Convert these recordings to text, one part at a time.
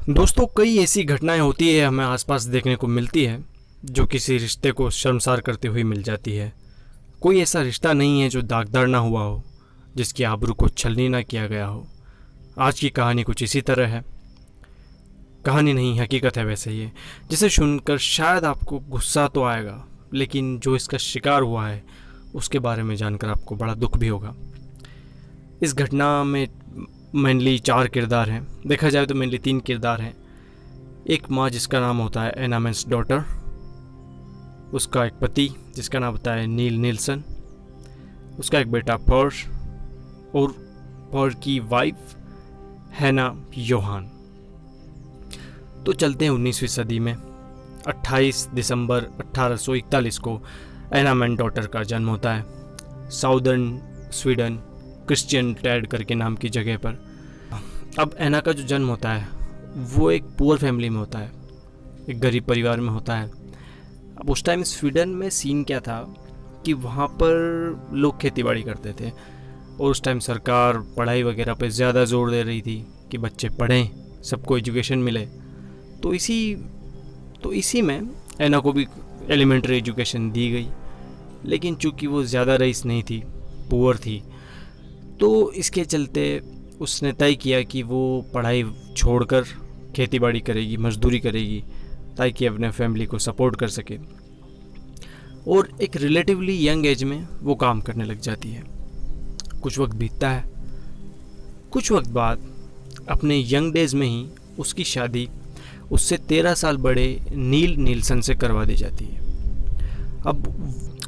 दोस्तों, कई ऐसी घटनाएं होती है हमें आसपास देखने को मिलती है जो किसी रिश्ते को शर्मसार करते हुए मिल जाती है। कोई ऐसा रिश्ता नहीं है जो दागदार ना हुआ हो, जिसकी आबरू को छलनी ना किया गया हो। आज की कहानी कुछ इसी तरह है। कहानी नहीं, हकीकत है वैसे ये, जिसे सुनकर शायद आपको गुस्सा तो आएगा, लेकिन जो इसका शिकार हुआ है उसके बारे में जानकर आपको बड़ा दुख भी होगा। इस घटना में मेनली 4 किरदार हैं। देखा जाए तो मेनली 3 किरदार हैं। एक माँ जिसका नाम होता है एना मेंस डॉटर, उसका एक पति जिसका नाम होता है नील नीलसन, उसका एक बेटा पर्श और पर्श की वाइफ हैना योहान। तो चलते हैं 19वीं सदी में। 28 दिसंबर 1841 को एना मेंस डॉटर का जन्म होता है साउदर्न स्वीडन क्रिश्चियन टैड करके नाम की जगह पर। अब एना का जो जन्म होता है वो एक पुअर फैमिली में होता है, एक गरीब परिवार में होता है। अब उस टाइम स्वीडन में सीन क्या था कि वहाँ पर लोग खेतीबाड़ी करते थे और उस टाइम सरकार पढ़ाई वगैरह पे ज़्यादा जोर दे रही थी कि बच्चे पढ़ें, सबको एजुकेशन मिले। तो इसी में एना को भी एलिमेंट्री एजुकेशन दी गई, लेकिन चूँकि वो ज़्यादा रईस नहीं थी, पुअर थी, तो इसके चलते उसने तय किया कि वो पढ़ाई छोड़कर खेतीबाड़ी करेगी, मजदूरी करेगी, ताकि अपने फैमिली को सपोर्ट कर सके। और एक रिलेटिवली यंग एज में वो काम करने लग जाती है। कुछ वक्त बीतता है। कुछ वक्त बाद अपने यंग डेज में ही उसकी शादी उससे 13 साल बड़े नील नीलसन से करवा दी जाती है। अब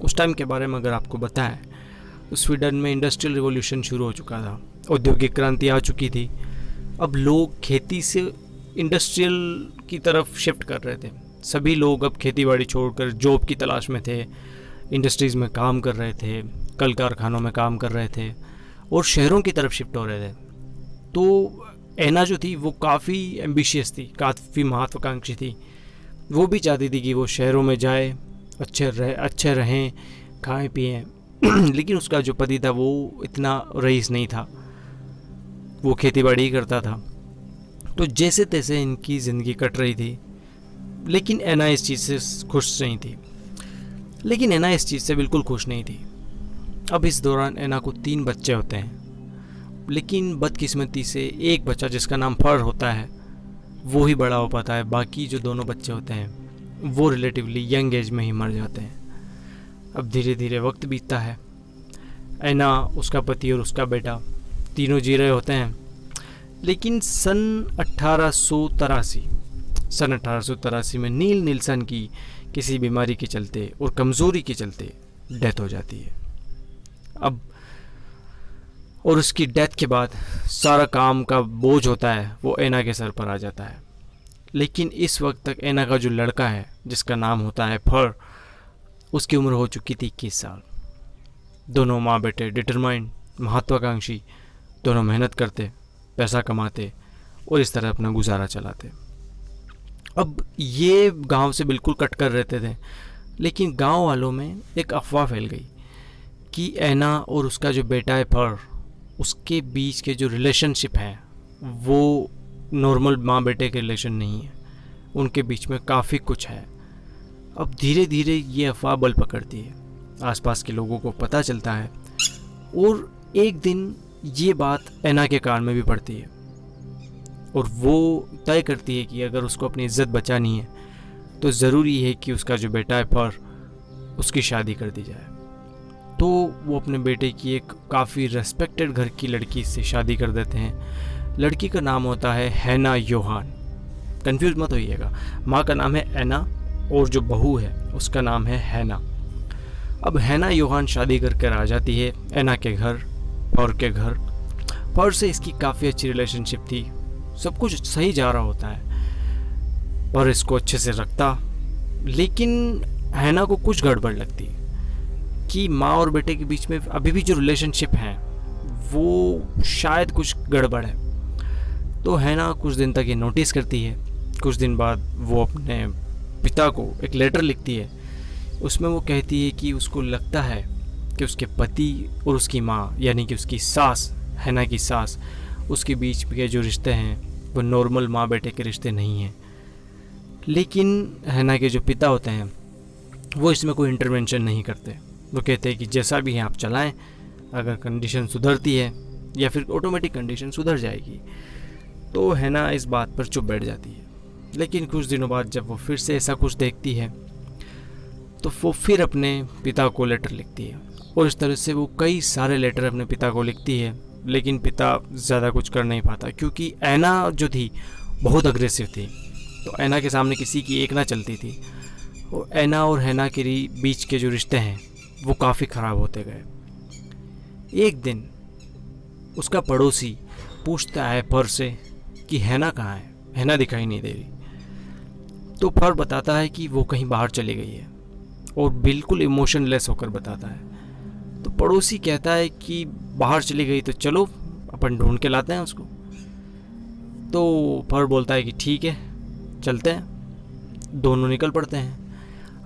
उस टाइम के बारे में अगर आपको बताएं, स्वीडन में इंडस्ट्रियल रिवॉल्यूशन शुरू हो चुका था, औद्योगिक क्रांति आ चुकी थी। अब लोग खेती से इंडस्ट्रियल की तरफ शिफ्ट कर रहे थे। सभी लोग अब खेतीबाड़ी छोड़कर जॉब की तलाश में थे, इंडस्ट्रीज़ में काम कर रहे थे, कल कारखानों में काम कर रहे थे और शहरों की तरफ शिफ्ट हो रहे थे। तो एना जो थी वो काफ़ी एम्बिशियस थी, काफ़ी महत्वाकांक्षी थी। वो भी चाहती थी कि वो शहरों में जाए, अच्छे रहें, खाएं पिएं। लेकिन उसका जो पति था वो इतना रईस नहीं था, वो खेतीबाड़ी करता था। तो जैसे तैसे इनकी ज़िंदगी कट रही थी, लेकिन एना इस चीज़ से खुश नहीं थी। बिल्कुल खुश नहीं थी। अब इस दौरान एना को 3 बच्चे होते हैं, लेकिन बदकिस्मती से एक बच्चा जिसका नाम फर होता है वो ही बड़ा हो पाता है। बाकी जो दोनों बच्चे होते हैं वो रिलेटिवली यंग एज में ही मर जाते हैं। अब धीरे धीरे वक्त बीतता है। एना, उसका पति और उसका बेटा तीनों जी रहे होते हैं, लेकिन सन 1883 में नील नीलसन की किसी बीमारी के चलते और कमज़ोरी के चलते डेथ हो जाती है। अब और उसकी डेथ के बाद सारा काम का बोझ होता है वो एना के सर पर आ जाता है। लेकिन इस वक्त तक एना का जो लड़का है जिसका नाम होता है फर, उसकी उम्र हो चुकी थी 21 साल। दोनों माँ बेटे डिटरमाइंड, महत्वाकांक्षी, दोनों मेहनत करते, पैसा कमाते और इस तरह अपना गुजारा चलाते। अब ये गांव से बिल्कुल कट कर रहते थे, लेकिन गांव वालों में एक अफवाह फैल गई कि एना और उसका जो बेटा है फर, उसके बीच के जो रिलेशनशिप है वो नॉर्मल माँ बेटे के रिलेशन नहीं है, उनके बीच में काफ़ी कुछ है। अब धीरे धीरे ये अफवाह बल पकड़ती है, आसपास के लोगों को पता चलता है और एक दिन ये बात एना के कान में भी पड़ती है और वो तय करती है कि अगर उसको अपनी इज्जत बचानी है तो ज़रूरी है कि उसका जो बेटा है फर, उसकी शादी कर दी जाए। तो वो अपने बेटे की एक काफ़ी रेस्पेक्टेड घर की लड़की से शादी कर देते हैं। लड़की का नाम होता है हैना योहान। कंफ्यूज मत होइएगा, माँ का नाम है एना और जो बहू है उसका नाम है हैना। अब हैना योहान शादी करके आ जाती है एना के घर, फर के घर। फर से इसकी काफ़ी अच्छी रिलेशनशिप थी, सब कुछ सही जा रहा होता है, पर इसको अच्छे से रखता। लेकिन हैना को कुछ गड़बड़ लगती कि माँ और बेटे के बीच में अभी भी जो रिलेशनशिप है वो शायद कुछ गड़बड़ है। तो हैना कुछ दिन तक ये नोटिस करती है। कुछ दिन बाद वो अपने पिता को एक लेटर लिखती है। उसमें वो कहती है कि उसको लगता है कि उसके पति और उसकी माँ, यानी कि उसकी सास, हैना की सास, उसके बीच के जो रिश्ते हैं वो नॉर्मल माँ बेटे के रिश्ते नहीं हैं। लेकिन हैना के जो पिता होते हैं वो इसमें कोई इंटरवेंशन नहीं करते। वो कहते हैं कि जैसा भी है आप चलाएं, अगर कंडीशन सुधरती है या फिर ऑटोमेटिक कंडीशन सुधर जाएगी। तो हैना इस बात पर चुप बैठ जाती है। लेकिन कुछ दिनों बाद जब वो फिर से ऐसा कुछ देखती है तो वो फिर अपने पिता को लेटर लिखती है, और इस तरह से वो कई सारे लेटर अपने पिता को लिखती है। लेकिन पिता ज़्यादा कुछ कर नहीं पाता, क्योंकि ऐना जो थी बहुत अग्रेसिव थी। तो ऐना के सामने किसी की एक ना चलती थी, और ऐना और हैना के बीच के जो रिश्ते हैं वो काफ़ी ख़राब होते गए। एक दिन उसका पड़ोसी पूछता है फर से कि हैना कहाँ है, हैना दिखाई नहीं दे रही। तो फर बताता है कि वो कहीं बाहर चली गई है, और बिल्कुल इमोशनलेस होकर बताता है। तो पड़ोसी कहता है कि बाहर चली गई तो चलो अपन ढूंढ के लाते हैं उसको। तो फर बोलता है कि ठीक है चलते हैं। दोनों निकल पड़ते हैं,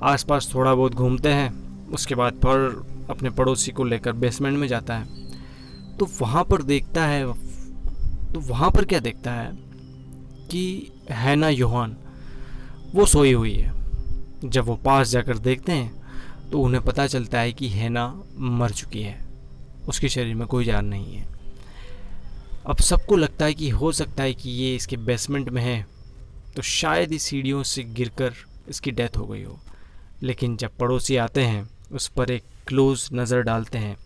आसपास थोड़ा बहुत घूमते हैं। उसके बाद फर अपने पड़ोसी को लेकर बेसमेंट में जाता है। तो वहाँ पर क्या देखता है कि हैना योहान वो सोई हुई है। जब वो पास जाकर देखते हैं तो उन्हें पता चलता है कि हैना मर चुकी है, उसके शरीर में कोई जान नहीं है। अब सबको लगता है कि हो सकता है कि ये इसके बेसमेंट में है, तो शायद इस सीढ़ियों से गिरकर इसकी डेथ हो गई हो। लेकिन जब पड़ोसी आते हैं उस पर एक क्लोज नज़र डालते हैं,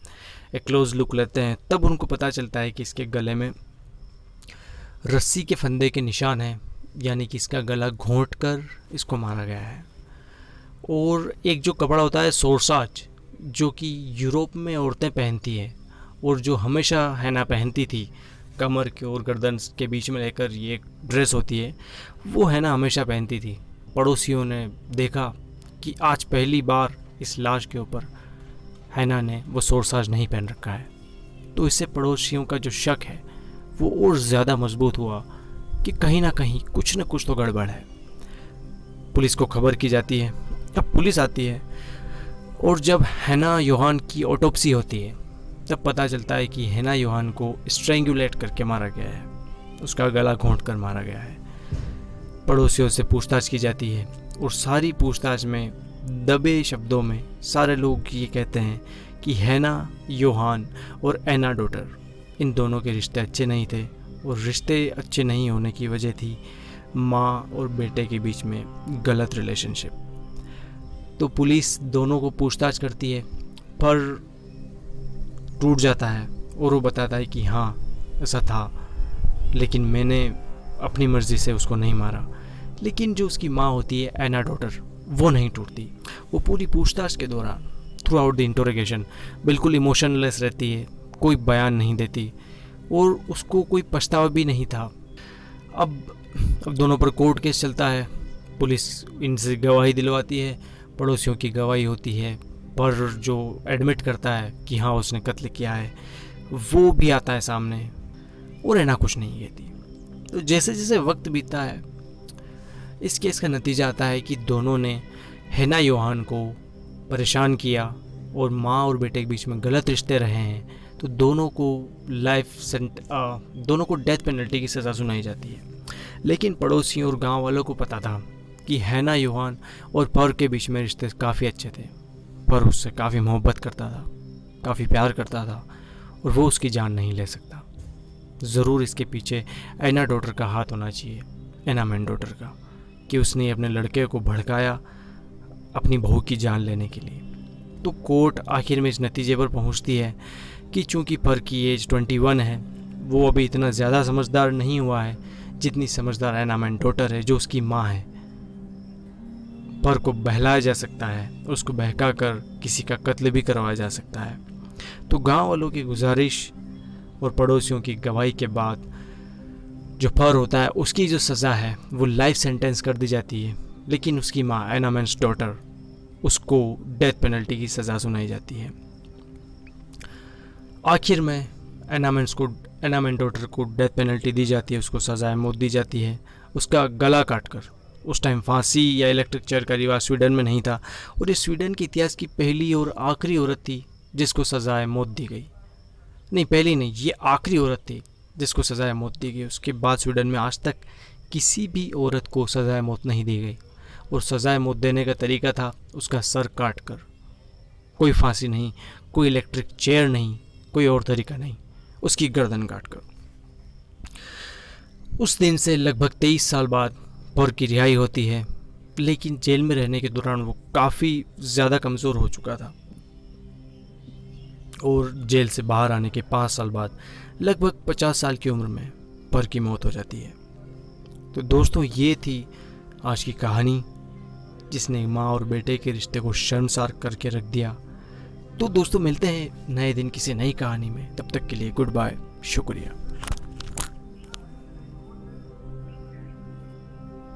एक क्लोज लुक लेते हैं, तब उनको पता चलता है कि इसके गले में रस्सी के फंदे के निशान हैं, यानी कि इसका गला घोंट कर इसको मारा गया है। और एक जो कपड़ा होता है सोरसाज, जो कि यूरोप में औरतें पहनती है और जो हमेशा हैना पहनती थी, कमर के और गर्दन के बीच में लेकर ये एक ड्रेस होती है, वो हैना हमेशा पहनती थी। पड़ोसियों ने देखा कि आज पहली बार इस लाश के ऊपर हैना ने वो सोरसाज नहीं पहन रखा है। तो इससे पड़ोसियों का जो शक है वो और ज़्यादा मजबूत हुआ कि कहीं ना कहीं कुछ न कुछ तो गड़बड़ है। पुलिस को खबर की जाती है। अब पुलिस आती है, और जब हैना योहान की ऑटोप्सी होती है तब पता चलता है कि हैना योहान को स्ट्रेंगुलेट करके मारा गया है, उसका गला घोंट कर मारा गया है। पड़ोसियों से पूछताछ की जाती है, और सारी पूछताछ में दबे शब्दों में सारे लोग ये कहते हैं कि हैना योहान और ऐना डॉटर, इन दोनों के रिश्ते अच्छे नहीं थे, और रिश्ते अच्छे नहीं होने की वजह थी माँ और बेटे के बीच में गलत रिलेशनशिप। तो पुलिस दोनों को पूछताछ करती है, पर टूट जाता है और वो बताता है कि हाँ ऐसा था, लेकिन मैंने अपनी मर्ज़ी से उसको नहीं मारा। लेकिन जो उसकी माँ होती है ऐना डॉटर, वो नहीं टूटती। वो पूरी पूछताछ के दौरान थ्रू आउट द इंटरोगेशन बिल्कुल इमोशनलेस रहती है, कोई बयान नहीं देती, और उसको कोई पछतावा भी नहीं था। अब दोनों पर कोर्ट केस चलता है। पुलिस इनसे गवाही दिलवाती है, पड़ोसियों की गवाही होती है, पर जो एडमिट करता है कि हाँ उसने कत्ल किया है वो भी आता है सामने, और ऐना कुछ नहीं कहती। तो जैसे जैसे वक्त बीतता है इस केस का नतीजा आता है कि दोनों ने हैना योहान को परेशान किया और माँ और बेटे के बीच में गलत रिश्ते रहे हैं, तो दोनों को डेथ पेनल्टी की सज़ा सुनाई जाती है। लेकिन पड़ोसियों और गांव वालों को पता था कि हैना योहान और फर के बीच में रिश्ते काफ़ी अच्छे थे। फर उससे काफ़ी मोहब्बत करता था, काफ़ी प्यार करता था, और वो उसकी जान नहीं ले सकता। ज़रूर इसके पीछे ऐना डॉटर का हाथ होना चाहिए, ऐना मैन डॉटर का, कि उसने अपने लड़के को भड़काया अपनी बहू की जान लेने के लिए। तो कोर्ट आखिर में इस नतीजे पर पहुंचती है कि चूंकि फर की एज 21 है, वो अभी इतना ज़्यादा समझदार नहीं हुआ है जितनी समझदार ऐना मैन डॉटर है, जो उसकी माँ है। फर को बहलाया जा सकता है, उसको बहका कर किसी का कत्ल भी करवाया जा सकता है। तो गांव वालों की गुजारिश और पड़ोसियों की गवाही के बाद जो फर होता है उसकी जो सज़ा है वो लाइफ सेंटेंस कर दी जाती है। लेकिन उसकी माँ ऐना मैन्स डॉटर, उसको डेथ पेनल्टी की सज़ा सुनाई जाती है। आखिर में ऐना मैन डॉटर को डेथ पेनल्टी दी जाती है, उसको सज़ाए मौत दी जाती है, उसका गला काटकर। उस टाइम फांसी या इलेक्ट्रिक चेयर का रिवाज स्वीडन में नहीं था, और ये स्वीडन के इतिहास की पहली और आखिरी औरत थी जिसको सज़ाए मौत दी गई। नहीं, पहली नहीं, ये आखिरी औरत थी जिसको सज़ाए मौत दी गई। उसके बाद स्वीडन में आज तक किसी भी औरत को सज़ाए मौत नहीं दी गई, और सज़ाए मौत देने का तरीका था उसका सर काट कर। कोई फांसी नहीं, कोई इलेक्ट्रिक चेयर नहीं, कोई और तरीका नहीं, उसकी गर्दन काट कर। उस दिन से लगभग 23 साल बाद पौर की रिहाई होती है, लेकिन जेल में रहने के दौरान वो काफ़ी ज़्यादा कमज़ोर हो चुका था, और जेल से बाहर आने के 5 साल बाद लगभग 50 साल की उम्र में पौर की मौत हो जाती है। तो दोस्तों, ये थी आज की कहानी जिसने माँ और बेटे के रिश्ते को शर्मसार करके रख दिया। तो दोस्तों, मिलते हैं नए दिन किसी नई कहानी में। तब तक के लिए गुड बाय, शुक्रिया।